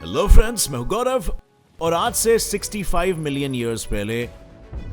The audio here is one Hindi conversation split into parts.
हेलो फ्रेंड्स, मैं हूं गौरव और आज से 65 मिलियन ईयर्स पहले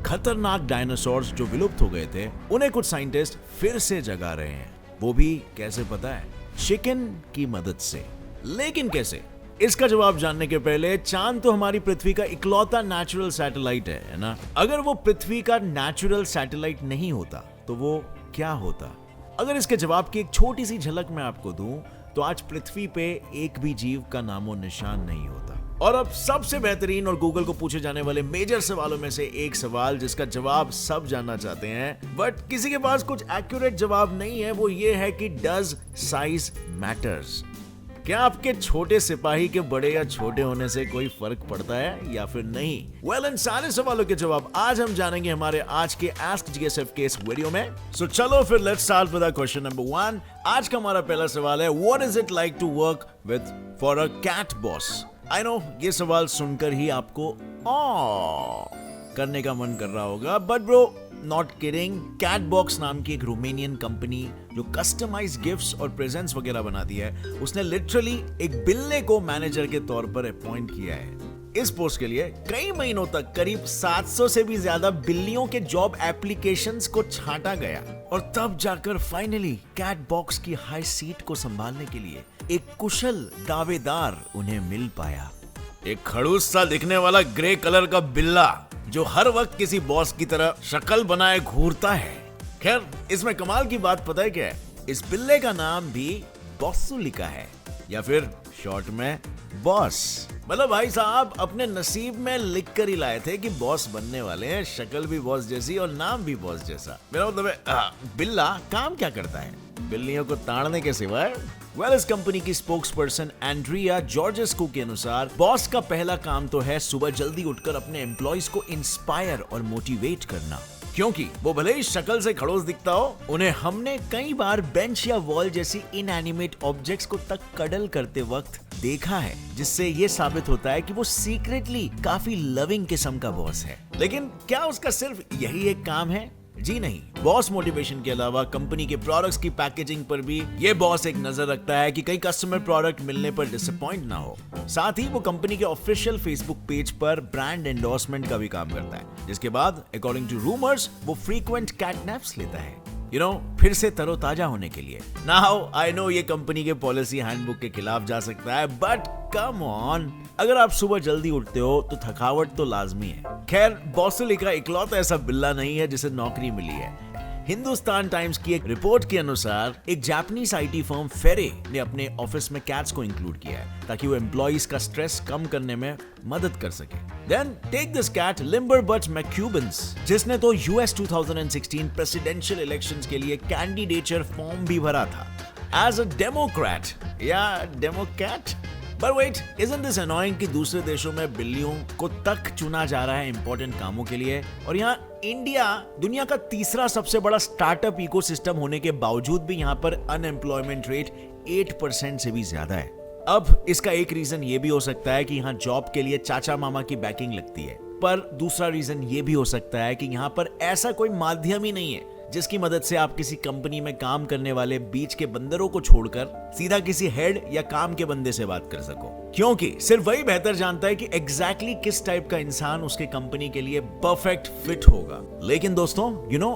खतरनाक डायनासोर्स जो विलुप्त हो गए थे उन्हें कुछ साइंटिस्ट फिर से जगा रहे हैं। वो भी कैसे पता है? चिकन की मदद से। लेकिन कैसे? इसका जवाब जानने के पहले चांद तो हमारी पृथ्वी का इकलौता नेचुरल सैटेलाइट है ना? अगर वो पृथ्वी का नेचुरल सैटेलाइट नहीं होता तो वो क्या होता? अगर इसके जवाब की एक छोटी सी झलक मैं आपको दूं तो आज पृथ्वी पे एक भी जीव का नामो निशान नहीं होता। और अब सबसे बेहतरीन और गूगल को पूछे जाने वाले मेजर सवालों में से एक सवाल जिसका जवाब सब जानना चाहते हैं बट किसी के पास कुछ एक्यूरेट जवाब नहीं है, वो ये है कि डज साइज मैटर्स? क्या आपके छोटे सिपाही के बड़े या छोटे होने से कोई फर्क पड़ता है या फिर नहीं? इन सारे सवालों के जवाब आज हम जानेंगे हमारे आज के आस्क जीएसएफ के इस वीडियो में। सो चलो फिर let's start with question number 1। आज का हमारा पहला सवाल है, what is it like to work with for a cat boss? I know ये सवाल सुनकर ही आपको करने का मन कर रहा होगा, बट ब्रो नॉट किडिंग, कैटबॉक्स नाम की एक रोमानियन कंपनी जो कस्टमाइज गिफ्ट्स और प्रेजेंट्स वगैरह बनाती है, उसने लिटरली एक बिल्ले को मैनेजर के तौर पर अपॉइंट किया है। इस पोस्ट के लिए कई महीनों तक करीब 700 से भी ज्यादा बिल्लियों के जॉब एप्लीकेशंस को छांटा गया और तब जाकर फाइनली कैटबॉक्स की हाई सीट को संभालने के लिए एक कुशल दावेदार उन्हें मिल पाया। एक खड़ूस सा दिखने वाला ग्रे कलर का बिल्ला जो हर वक्त किसी बॉस की तरह शक्ल बनाए घूरता है। खैर, इसमें कमाल की बात पता है क्या है? इस बिल्ले का नाम भी बॉसू लिखा है या फिर शॉर्ट में बॉस। मतलब भाई साहब अपने नसीब में लिख कर ही लाए थे कि बॉस बनने वाले हैं, शक्ल भी बॉस जैसी और नाम भी बॉस जैसा। मेरा मतलब है बिल्ला काम क्या करता है बिल्लियों को ताड़ने के सिवाय? इस कंपनी की स्पोक्स पर्सन एंड्रिया जॉर्जेस्कू के अनुसार बॉस का पहला काम तो है सुबह जल्दी उठकर अपने एम्प्लॉइज को इंस्पायर और मोटिवेट करना, क्योंकि वो भले ही शक्ल से खड़ूस दिखता हो, उन्हें हमने कई बार बेंच या वॉल जैसी इनएनिमेट ऑब्जेक्ट्स को तक कडल करते वक्त देखा है, जिससे ये साबित होता है कि वो सीक्रेटली काफी लविंग किस्म का बॉस है। लेकिन क्या उसका सिर्फ यही एक काम है? जी नहीं, बॉस मोटिवेशन के अलावा कंपनी के प्रोडक्ट्स की पैकेजिंग पर भी ये बॉस एक नजर रखता है कि कई कस्टमर प्रोडक्ट मिलने पर डिसअपॉइंट ना हो। साथ ही वो कंपनी के ऑफिशियल फेसबुक पेज पर ब्रांड एंडोर्समेंट का भी काम करता है, जिसके बाद अकॉर्डिंग टू रूमर्स वो फ्रीक्वेंट कैटनैप्स लेता है, फिर से तरोताजा होने के लिए। नाउ आई नो ये कंपनी के पॉलिसी हैंडबुक के खिलाफ जा सकता है, बट कम ऑन, अगर आप सुबह जल्दी उठते हो तो थकावट तो लाजमी है। खैर, बॉसुली का इकलौता ऐसा बिल्ला नहीं है जिसे नौकरी मिली है। हिंदुस्तान टाइम्स की एक रिपोर्ट के अनुसार एक जापानीज आईटी फर्म फेरे ने अपने ऑफिस में कैट्स को इंक्लूड किया है ताकि वो एम्प्लॉइज का स्ट्रेस कम करने में मदद कर सके। Then take this cat limber but मैक्यूबन्स, जिसने तो यूएस 2016 प्रेसिडेंशियल इलेक्शंस के लिए कैंडिडेचर फॉर्म भी भरा था एज अ डेमोक्रेट या डेमोकैट। But wait, isn't this annoying कि दूसरे देशों में बिल्लियों को तक चुना जा रहा है इंपॉर्टेंट कामों के लिए, और यहाँ इंडिया दुनिया का तीसरा सबसे बड़ा स्टार्टअप इकोसिस्टम होने के बावजूद भी यहाँ पर अनएम्प्लॉयमेंट रेट 8% से भी ज्यादा है। अब इसका एक रीजन ये भी हो सकता है कि यहाँ जॉब के लिए चाचा मामा की बैकिंग लगती है, पर दूसरा रीजन ये भी हो सकता है कि यहाँ पर ऐसा कोई माध्यम ही नहीं है जिसकी मदद से आप किसी कंपनी में काम करने वाले बीच के बंदरों को छोड़कर सीधा किसी हेड या काम के बंदे से बात कर सको, क्योंकि सिर्फ वही बेहतर जानता है कि एग्जैक्टली किस टाइप का इंसान उसके कंपनी के लिए परफेक्ट फिट होगा। लेकिन दोस्तों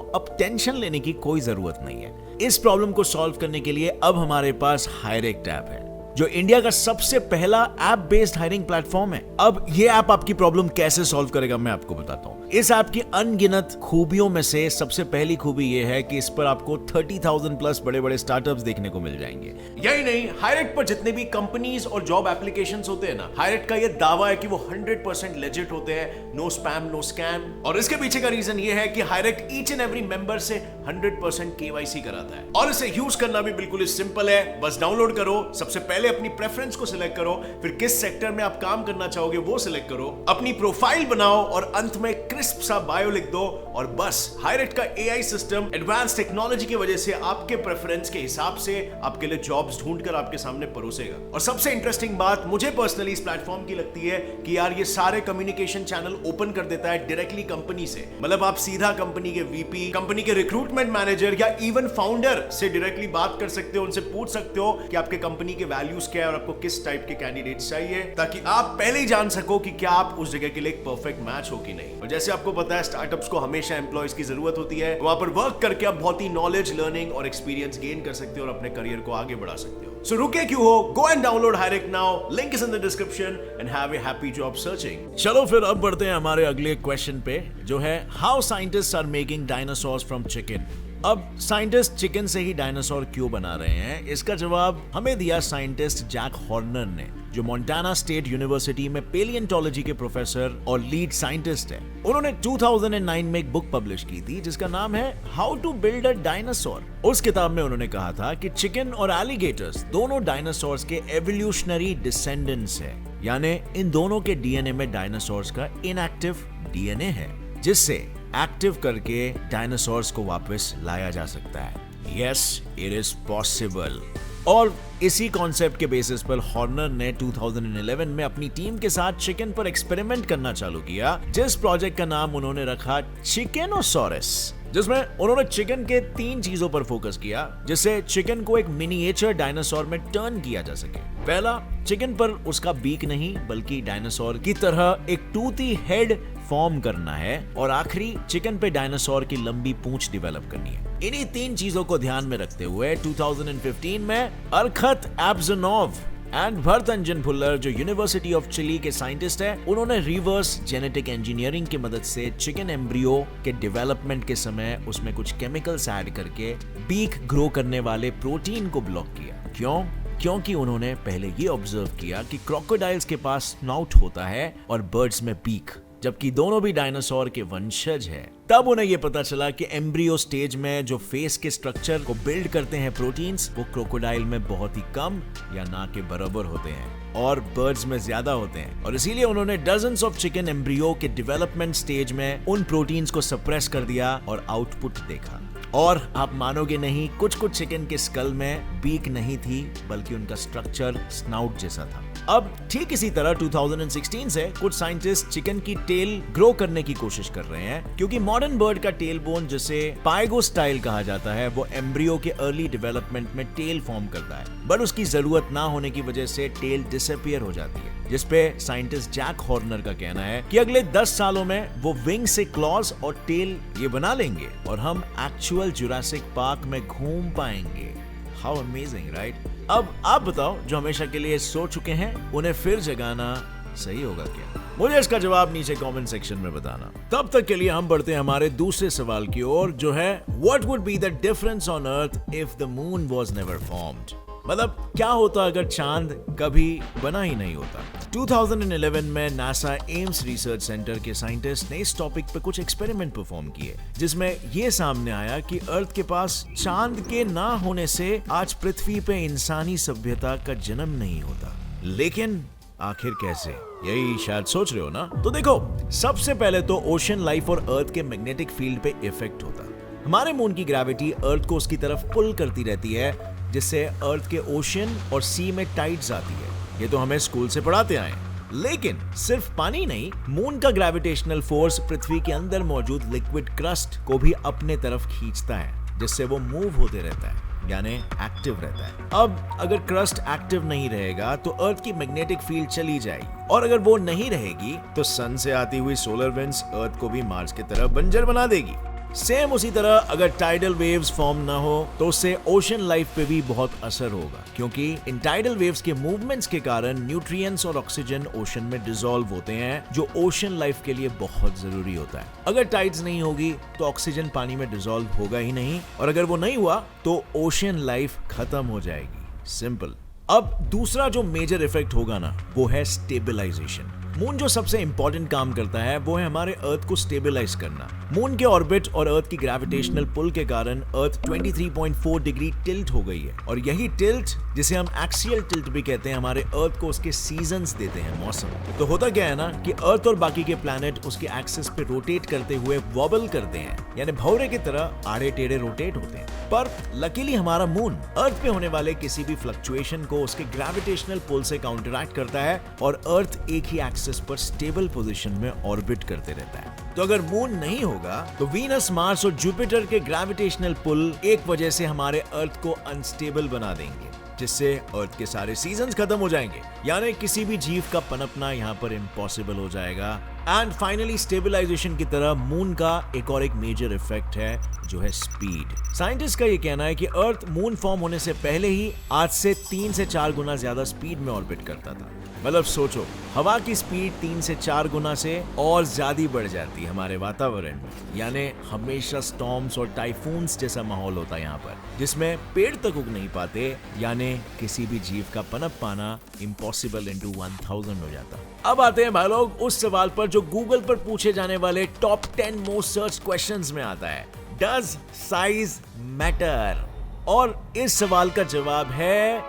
अब टेंशन लेने की कोई जरूरत नहीं है। इस प्रॉब्लम को सॉल्व करने के लिए अब हमारे पास हायरेक्ट ऐप है, जो इंडिया का सबसे पहला ऐप बेस्ड हायरिंग प्लेटफॉर्म है। अब ये ऐप आपकी प्रॉब्लम कैसे सॉल्व करेगा मैं आपको बताता हूँ। इस ऐप की अनगिनत खूबियों में से सबसे पहली खूबी ये है कि इस पर आपको 30,000 प्लस बड़े बड़े स्टार्टअप्स देखने को मिल जाएंगे। यही नहीं, हायरेक्ट पर जितने भी कंपनीज और जॉब एप्लीकेशंस होते हैं ना, हायरेक्ट का ये दावा है कि वो 100% लेजिट होते हैं, नो स्पैम नो स्कैम। और इसके पीछे का रीजन ये है कि हायरेक्ट ईच एंड एवरी मेंबर से 100% केवाईसी कराता है, और इसे यूज करना भी बिल्कुल सिंपल है। बस डाउनलोड करो, सबसे पहले अपनी प्रेफरेंस को सिलेक्ट करो, फिर किस सेक्टर में आप काम करना चाहोगे वो सिलेक्ट करो, अपनी प्रोफाइल बनाओ और अंत में क्रिस्प सा बायो लिख दो, और बस हायरेक्ट का एआई सिस्टम एडवांस टेक्नोलॉजी की वजह से आपके प्रेफरेंस के हिसाब से आपके लिए जॉब्स ढूंढकर आपके सामने परोसेगा। और सबसे इंटरेस्टिंग बात मुझे पर्सनली इस प्लेटफॉर्म की लगती है कि यार ये सारे कम्युनिकेशन चैनल ओपन कर देता है डायरेक्टली कंपनी से। मतलब आप सीधा कंपनी के वीपी, कंपनी के रिक्रूटमेंट मैनेजर या इवन फाउंडर से डायरेक्टली बात कर सकते हो, उनसे पूछ सकते हो कि आपके कंपनी के वैल्यू यूज किया है और आपको किस टाइप के कैंडिडेट चाहिए, ताकि आप पहले ही जान सको कि क्या आप उस जगह के लिए एक परफेक्ट मैच हो कि नहीं। और जैसे आपको पता है स्टार्टअप्स को हमेशा एम्प्लॉयज की जरूरत होती है, वहां पर वर्क करके आप बहुत ही नॉलेज, लर्निंग और एक्सपीरियंस गेन कर सकते हो और अपने करियर को आगे बढ़ा सकते हो। सो रुके क्यों हो, go and download Hirect now, link is in the description and have a happy job searching. चलो फिर अब बढ़ते हैं हमारे अगले क्वेश्चन पे, जो है how scientists are making dinosaurs from chicken. अब साइंटिस्ट चिकन से ही डायनासोर क्यों बना रहे हैं, इसका जवाब हमें दिया साइंटिस्ट जैक हॉर्नर ने, जो मोंटाना स्टेट यूनिवर्सिटी में पेलियंटोलॉजी के प्रोफेसर और लीड साइंटिस्ट है। उन्होंने 2009 में एक बुक पब्लिश की थी जिसका नाम है how to build a dinosaur. उस किताब में उन्होंने कहा था कि चिकन और एलिगेटर्स दोनों डायनासोर्स के एवोल्यूशनरी डिसेंडेंट्स है, यानी इन दोनों के डीएनए में डायनासोर्स का इनएक्टिव डीएनए है, जिससे एक्टिव करके डायनासोर्स को वापस लाया जा सकता है। Yes, it is possible. और इसी कॉन्सेप्ट के बेसिस पर हॉर्नर ने 2011 में अपनी टीम के साथ चिकन पर एक्सपेरिमेंट करना चालू किया, जिस प्रोजेक्ट का नाम उन्होंने रखा चिकेनोसोरस, जिसमें उन्होंने चिकन के 3 चीजों पर फोकस किया जिससे चिकन को एक मिनिएचर डायनासोर में टर्न किया जा सके। पहला, चिकन पर उसका बीक नहीं बल्कि डायनासोर की तरह एक टूथी हेड फॉर्म करना है, और आखिरी, चिकन पे डायनासोर की लंबी पूंछ डेवलप करनी है। इन्हीं 3 चीजों को ध्यान में रखते हुए 2015 में अरखत एब्जनोव एंड भरतंजन फुल्लर, जो यूनिवर्सिटी ऑफ चिली के साइंटिस्ट है, उन्होंने रिवर्स जेनेटिक इंजीनियरिंग की मदद से चिकन एम्ब्रियो के डेवलपमेंट के समय उसमें कुछ केमिकल्स ऐड करके बीक ग्रो करने वाले प्रोटीन को ब्लॉक किया। क्यों? क्योंकि उन्होंने पहले ये ऑब्जर्व किया कि क्रोकोडाइल्स के पास स्नाउट होता है और बर्ड्स में बीक, जबकि दोनों भी डायनासोर के वंशज है। तब उन्हें यह पता चला कि एम्ब्रियो स्टेज में जो फेस के स्ट्रक्चर को बिल्ड करते हैं प्रोटीन्स, वो क्रोकोडाइल में बहुत ही कम या ना के बराबर होते हैं और बर्ड्स में ज्यादा होते हैं, और इसीलिए उन्होंने डजन्स ऑफ चिकन एम्ब्रियो के डेवलपमेंट स्टेज में उन प्रोटीन्स को सप्रेस कर दिया और आउटपुट देखा। और आप मानोगे नहीं, कुछ कुछ चिकन के स्कल में बीक नहीं थी बल्कि उनका स्ट्रक्चर स्नाउट जैसा था। अब ठीक इसी तरह 2016 से कुछ साइंटिस्ट चिकन की टेल ग्रो करने की कोशिश कर रहे हैं, क्योंकि मॉडर्न बर्ड का टेल बोन, जिसे पाइगो स्टाइल कहा जाता है, वो एम्ब्रियो के अर्ली डेवलपमेंट में टेल फॉर्म करता है, बट उसकी जरूरत ना होने की वजह से टेल डिसअपीयर हो जाती है, जिसपे साइंटिस्ट जैक हॉर्नर का कहना है कि अगले 10 सालों में वो विंग से क्लॉज और टेल ये बना लेंगे और हम एक्चुअल जुरासिक पार्क में घूम पाएंगे। How amazing, right? अब आप बताओ, जो हमेशा के लिए सो चुके हैं उन्हें फिर जगाना सही होगा क्या? मुझे इसका जवाब नीचे कमेंट सेक्शन में बताना। तब तक के लिए हम बढ़ते हैं हमारे दूसरे सवाल की ओर, जो है what would be the difference on earth if the moon was never formed. मतलब क्या होता अगर चांद कभी बना ही नहीं होता। 2011 में नासा एम्स रिसर्च सेंटर के साइंटिस्ट ने इस टॉपिक पे कुछ एक्सपेरिमेंट परफॉर्म किए, जिसमें ये सामने आया कि अर्थ के पास चांद के ना होने से आज पृथ्वी पे इंसानी सभ्यता का जन्म नहीं होता। लेकिन आखिर कैसे, यही शायद सोच रहे हो ना? तो देखो, सबसे पहले तो ओशन लाइफ और अर्थ के मैग्नेटिक फील्ड पे इफेक्ट होता। हमारे मून की ग्रेविटी अर्थ को उसकी तरफ पुल करती रहती है, जिससे अर्थ के ओशन और सी में टाइड्स आती है। ये तो हमें स्कूल से पढ़ाते आए। लेकिन सिर्फ पानी नहीं, मून का ग्रेविटेशनल फोर्स पृथ्वी के अंदर मौजूद लिक्विड क्रस्ट को भी अपने तरफ खींचता है, जिससे वो मूव होते रहता है, यानी एक्टिव रहता है। अब अगर क्रस्ट एक्टिव नहीं रहेगा तो अर्थ की मैग्नेटिक फील्ड चली जाएगी, और अगर वो नहीं रहेगी तो सन से आती हुई सोलर विंड्स अर्थ को भी मार्स की तरह बंजर बना देगी। सेम उसी तरह अगर टाइडल वेव्स फॉर्म ना हो तो उससे ओशन लाइफ पे भी बहुत असर होगा, क्योंकि इन टाइडल वेव्स के मूवमेंट्स के कारण न्यूट्रिएंट्स और ऑक्सीजन ओशन में डिसॉल्व होते हैं, जो ओशन लाइफ के लिए बहुत जरूरी होता है। अगर टाइड्स नहीं होगी तो ऑक्सीजन पानी में डिसॉल्व होगा ही नहीं, और अगर वो नहीं हुआ तो ओशन लाइफ खत्म हो जाएगी। सिंपल। अब दूसरा जो मेजर इफेक्ट होगा ना, वो है स्टेबलाइजेशन। मून जो सबसे इंपॉर्टेंट काम करता है वो है हमारे अर्थ को स्टेबलाइज करना। मून के ऑर्बिट और अर्थ की ग्रेविटेशनल पुल के कारण अर्थ 23.4 डिग्री टिल्ट हो गई है, और यही टिल्ट, जिसे हम एक्सियल टिल्ट भी कहते हैं, हमारे अर्थ को उसके सीजन्स देते हैं, मौसम। तो होता क्या है ना कि अर्थ और बाकी के प्लैनेट उसके एक्सिस पे रोटेट करते हुए वॉबल करते हैं, यानी भौरे की तरह आड़े टेढ़े रोटेट होते हैं। पर लकीली हमारा मून अर्थ पे होने वाले किसी भी फ्लक्चुएशन को उसके ग्रेविटेशनल पुल से काउंटरैक्ट करता है, और अर्थ एक ही एक्सिस पर स्टेबल पोजीशन में ऑर्बिट करते रहता है। तो अगर मून नहीं होगा तो वीनस, मार्स और जुपिटर के ग्रेविटेशनल पुल एक वजह से हमारे अर्थ को अनस्टेबल बना देंगे। जिससे अर्थ के सारे सीजन्स खत्म हो जाएंगे, यानी किसी भी जीव का पनपना यहाँ पर इम्पॉसिबल हो जाएगा। एंड फाइनली स्टेबलाइजेशन की तरह मून का एक मेजर इफेक्ट है जो है स्पीड। साइंटिस्ट का ये कहना है कि अर्थ मून फॉर्म होने से पहले ही आज से 3 से 4 गुना ज्यादा स्पीड में ऑर्बिट करता था। मतलब सोचो, हवा की स्पीड 3 से 4 गुना से और ज्यादा बढ़ जाती है हमारे वातावरण में, यानी हमेशा स्टॉर्म्स और टाइफून्स जैसा माहौल होता है यहाँ पर, जिसमें पेड़ तक उग नहीं पाते, यानी किसी भी जीव का पनप पाना इम्पॉसिबल इंटू 1000 हो जाता। अब आते हैं भाई लोग उस सवाल पर जो गूगल पर पूछे जाने वाले टॉप 10 मोस्ट सर्च क्वेश्चंस में आता है, डज साइज मैटर? और इस सवाल का जवाब है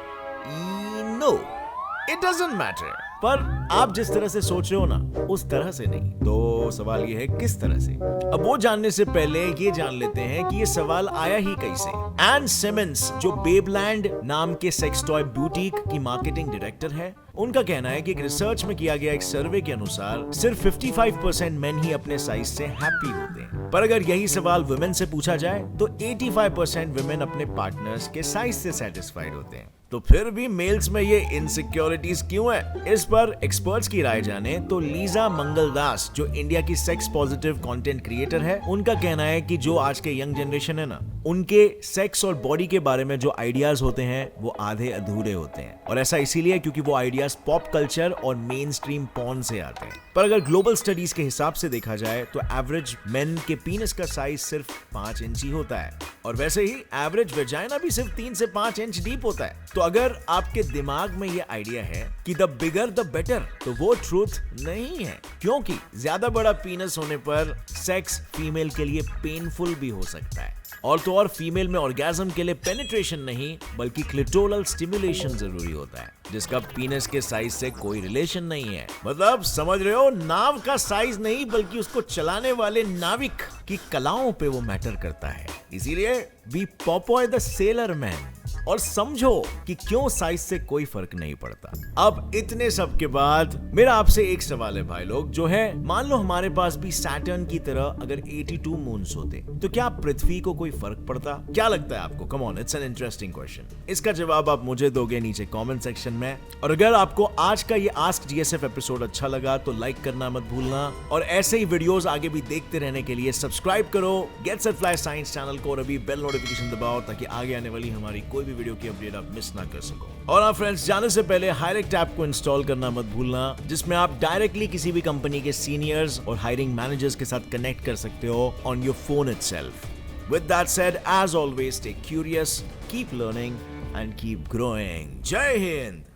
नो, इट डजंट मैटर। पर आप जिस तरह से सोच रहे हो ना, उस तरह से नहीं। तो सवाल ये है किस तरह से। अब वो जानने से पहले ये जान लेते हैं कि ये सवाल आया ही कैसे। एन सिमंस, जो बेबलैंड नाम के सेक्स टॉय ब्यूटीक की मार्केटिंग डायरेक्टर है, उनका कहना है कि एक रिसर्च में किया गया एक सर्वे के अनुसार सिर्फ 55% मेन ही अपने साइज से हैप्पी होते हैं। पर अगर यही सवाल वुमेन से पूछा जाए तो 85% वुमेन अपने पार्टनर्स के साइज से सेटिस्फाइड होते हैं। तो फिर भी मेल्स में ये इनसिक्योरिटीज क्यों है? इस पर एक्सपर्ट्स की राय जाने तो लीजा मंगलदास, जो इंडिया की सेक्स पॉजिटिव कंटेंट क्रिएटर है, उनका कहना है कि जो आज के यंग जनरेशन है ना, उनके सेक्स और बॉडी के बारे में जो आइडियाज होते हैं वो आधे अधूरे होते हैं। और ऐसा इसीलिए क्योंकि वो आइडियाज पॉप कल्चर और मेन स्ट्रीम पॉर्न से आते हैं। पर अगर ग्लोबल स्टडीज के हिसाब से देखा जाए तो एवरेज मेन के पीनस का साइज सिर्फ 5 इंच ही होता है, और वैसे ही एवरेज वेजाइना भी सिर्फ 3 से 5 इंच डीप होता है। तो अगर आपके दिमाग में ये आइडिया है कि द बिगर द बेटर, तो वो ट्रूथ नहीं है, क्योंकि ज्यादा बड़ा पीनस होने पर सेक्स फीमेल के लिए पेनफुल भी हो सकता है। और तो और फीमेल में ऑर्गेज्म के लिए पेनिट्रेशन नहीं बल्कि क्लिटोरल स्टिमुलेशन जरूरी होता है, जिसका पीनस के साइज से कोई रिलेशन नहीं है। मतलब समझ रहे हो, नाव का साइज नहीं बल्कि उसको चलाने वाले नाविक की कलाओं पे वो मैटर करता है। इसीलिए बी पॉपॉय द सेलर मैन और समझो कि क्यों साइज से कोई फर्क नहीं पड़ता। अब इतने सब के बाद मेरा आपसे एक सवाल है भाई लोग, जो है मान लो हमारे पास भी सैटर्न की तरह अगर 82 मून्स होते तो क्या पृथ्वी को कोई फर्क पड़ता? क्या लगता है आपको? Come on, it's an interesting question. इसका जवाब आप मुझे दोगे नीचे कमेंट सेक्शन में। और अगर आपको आज का ये आस्क जीएसएफ एपिसोड अच्छा लगा तो लाइक करना मत भूलना, और ऐसे ही वीडियोस आगे भी देखते रहने के लिए सब्सक्राइब करो get set fly science channel को, और अभी बेल नोटिफिकेशन दबाओ ताकि आगे आने वाली हमारी कोई भी वीडियो की अपडेट आप मिस ना कर सको। और हाँ फ्रेंड्स, जाने से पहले हायरेक्ट ऐप को इंस्टॉल करना मत भूलना, जिसमें आप डायरेक्टली किसी भी कंपनी के सीनियर्स और हायरिंग मैनेजर्स के साथ कनेक्ट कर सकते हो on your phone itself. With that said, as always, stay curious, keep learning, and keep growing. Jai Hind!